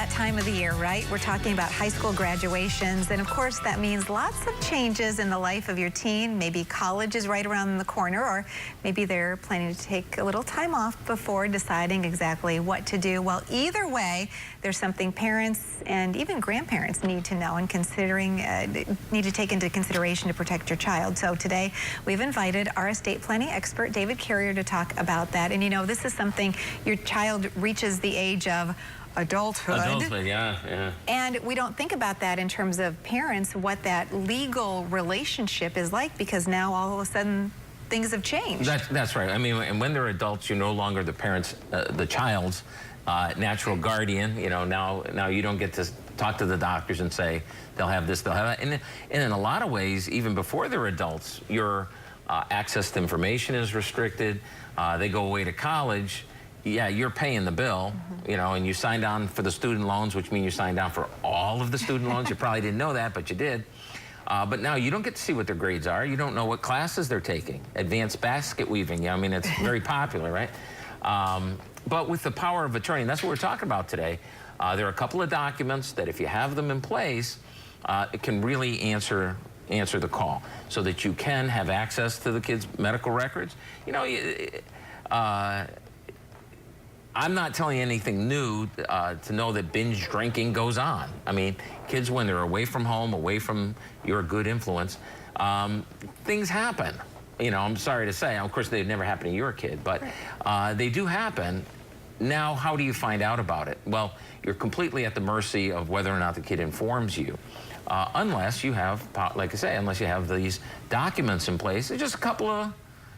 that time of the year, right? We're talking about high school graduations, and of course that means lots of changes in the life of your teen. Maybe college is right around the corner, or maybe they're planning to take a little time off before deciding exactly what to do. Well, either way, there's something parents and even grandparents need to know and need to take into consideration to protect your child. So today we've invited our estate planning expert, David Carrier, to talk about that. And you know, this is something, your child reaches the age of adulthood. Adulthood, yeah. And we don't think about that in terms of parents, what that legal relationship is like, because now all of a sudden things have changed. That's right. I mean, and when they're adults, you're no longer the parents, the child's natural guardian. You know, now you don't get to talk to the doctors and say they'll have this, they'll have that. And in a lot of ways, even before they're adults, your access to information is restricted. They go away to college. Yeah, you're paying the bill, you know, and you signed on for the student loans, which means you signed on for all of the student loans. You probably didn't know that, but you did. But now you don't get to see what their grades are. You don't know what classes they're taking. Advanced basket weaving, I mean, it's very popular, right? But with the power of attorney, and that's what we're talking about today, there are a couple of documents that if you have them in place, it can really answer the call so that you can have access to the kids' medical records. You know, I'm not telling you anything new to know that binge drinking goes on. I mean, kids, when they're away from home, away from your good influence, things happen. You know, I'm sorry to say, of course, they'd never happen to your kid, but they do happen. Now, how do you find out about it? Well, you're completely at the mercy of whether or not the kid informs you. Unless you have, like I say, unless you have these documents in place. There's just a couple of,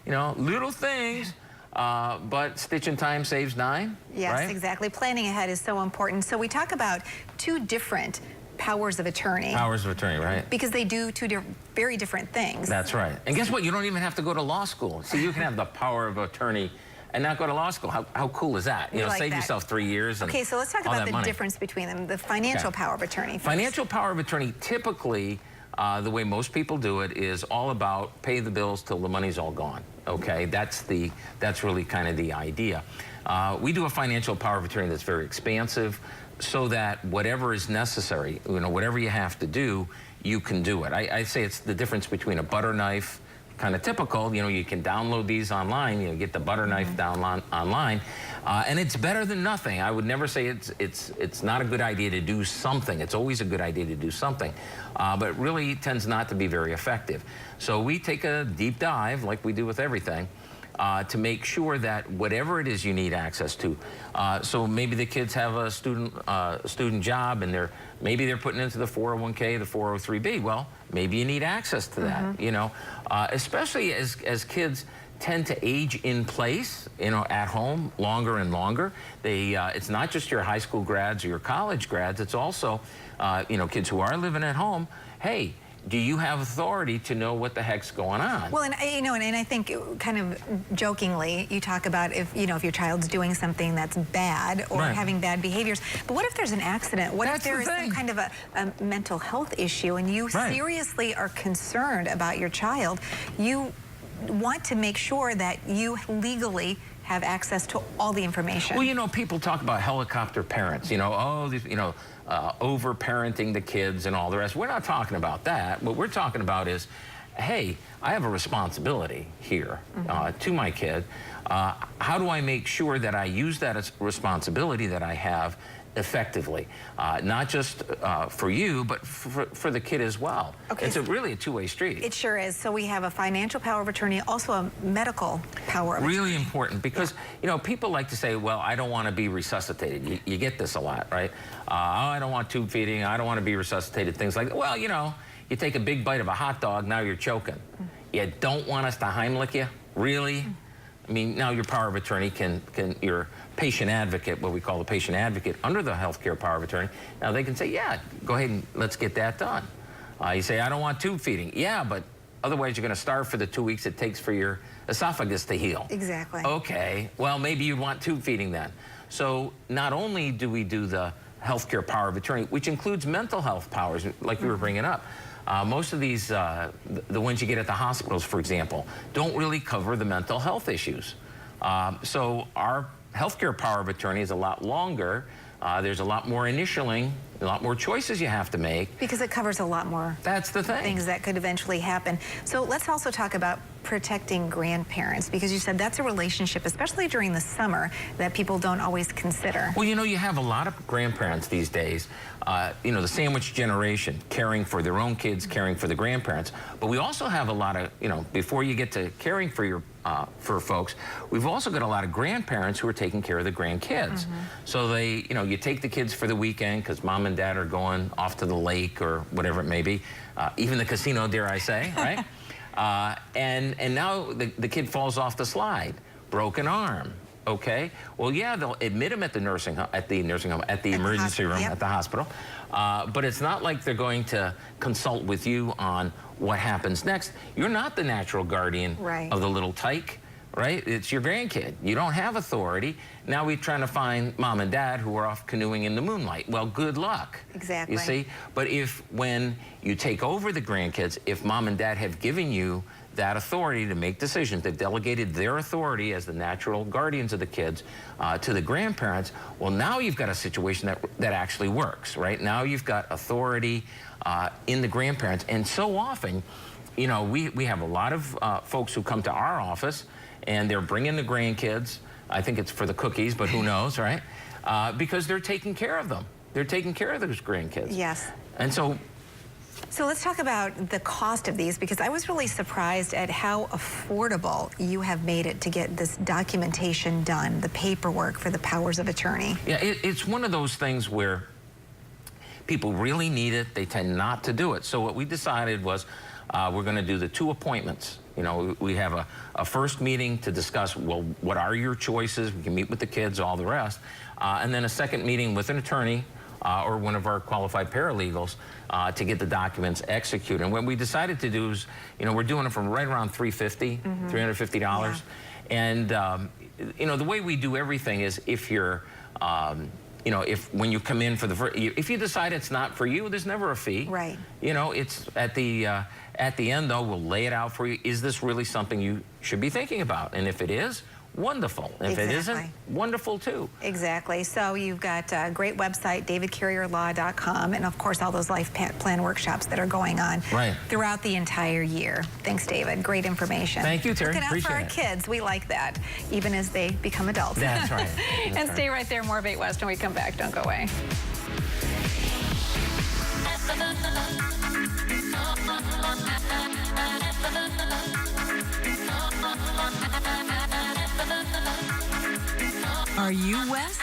you know, little things. But stitch in time saves 9. Yes, right? Exactly. Planning ahead is so important. So we talk about two different powers of attorney. Powers of attorney, right. Because they do two very different things. That's right. And guess what? You don't even have to go to law school. See, you can have the power of attorney and not go to law school. How cool is that? You know, save yourself 3 years. Okay, so let's talk about the difference between them. The financial power of attorney first. Financial power of attorney, typically, the way most people do it is all about pay the bills till the money's all gone. Okay, that's really kind of the idea. We do a financial power of attorney that's very expansive, so that whatever is necessary, you know, whatever you have to do, you can do it. I say it's the difference between a butter knife, kind of typical, you know, you can download these online, you know, get the butter knife down online, and it's better than nothing. I would never say it's not a good idea to do something. It's always a good idea to do something, but it really tends not to be very effective. So we take a deep dive, like we do with everything, to make sure that whatever it is you need access to. So maybe the kids have a student job, and maybe they're putting into the 401k, the 403b. Well, maybe you need access to that. You know, especially as kids tend to age in place, you know, at home longer and longer. It's not just your high school grads or your college grads. It's also, you know, kids who are living at home. Hey, do you have authority to know what the heck's going on? Well, and you know, and I think kind of jokingly, you talk about if your child's doing something that's bad or having bad behaviors. But what if there's an accident? What if there is some kind of a mental health issue, and you seriously are concerned about your child? You want to make sure that you legally have access to all the information. Well, you know, people talk about helicopter parents, you know, oh, these, you know, over-parenting the kids and all the rest. We're not talking about that. What we're talking about is, hey, I have a responsibility here to my kid. How do I make sure that I use that responsibility that I have effectively, not just for you, but for the kid as well. Okay. It's really a two-way street. It sure is. So we have a financial power of attorney, also a medical power of attorney. Really important, because you know, people like to say, well, I don't want to be resuscitated. You get this a lot, right? Oh, I don't want tube feeding, I don't want to be resuscitated, things like that. Well, you know, you take a big bite of a hot dog, now you're choking. You don't want us to Heimlich you? Really? I mean, now your power of attorney your patient advocate, what we call the patient advocate under the healthcare power of attorney, now they can say, yeah, go ahead and let's get that done. You say, I don't want tube feeding. Yeah, but otherwise you're going to starve for the 2 weeks it takes for your esophagus to heal. Exactly. Okay, well, maybe you'd want tube feeding then. So not only do we do the healthcare power of attorney, which includes mental health powers, like you were bringing up. Most of these, the ones you get at the hospitals, for example, don't really cover the mental health issues. So our healthcare power of attorney is a lot longer, There's a lot more initialing, a lot more choices you have to make. Because it covers a lot more That's the thing. things that could eventually happen. So let's also talk about protecting grandparents, because you said that's a relationship, especially during the summer, that people don't always consider. Well, you know, you have a lot of grandparents these days, you know, the sandwich generation, caring for their own kids, caring for the grandparents. But we also have a lot of, you know, before you get to caring for your for folks, we've also got a lot of grandparents who are taking care of the grandkids. So they, you know, you take the kids for the weekend because mom and dad are going off to the lake or whatever it may be, even the casino, dare I say, right? And now the kid falls off the slide, broken arm. Okay. Well, yeah, they'll admit him at the nursing home, at the emergency room, yep. at the hospital. But it's not like they're going to consult with you on what happens next. You're not the natural guardian right. of the little tyke, right? It's your grandkid. You don't have authority. Now we're trying to find mom and dad who are off canoeing in the moonlight. Well, good luck. Exactly. You see? But when you take over the grandkids, if mom and dad have given you that authority to make decisions, they've delegated their authority as the natural guardians of the kids to the grandparents, well, now you've got a situation that actually works, right? Now you've got authority in the grandparents. And so often, you know, we have a lot of folks who come to our office and they're bringing the grandkids. I think it's for the cookies, but who knows, right? Because they're taking care of them. They're taking care of those grandkids. Yes. And so let's talk about the cost of these, because I was really surprised at how affordable you have made it to get this documentation done, the paperwork for the powers of attorney. Yeah, it's one of those things where people really need it. They tend not to do it. So what we decided was we're going to do the 2 appointments. You know, we have a first meeting to discuss, well, what are your choices? We can meet with the kids, all the rest. And then a second meeting with an attorney or one of our qualified paralegals to get the documents executed. And what we decided to do is, you know, we're doing it from right around $350. Yeah. And, you know, the way we do everything is if you're, you know, when you come in for the first, if you decide it's not for you, there's never a fee. Right. You know, it's at the end, though, we'll lay it out for you. Is this really something you should be thinking about? And if it is, wonderful. If it isn't, wonderful too. Exactly. So you've got a great website, davidcarrierlaw.com, and of course all those life plan workshops that are going on throughout the entire year. Thanks, David. Great information. Thank you, Terry. Looking out for our kids. We like that, even as they become adults. That's right. And stay right there. More of 8West when we come back. Don't go away. Are you West?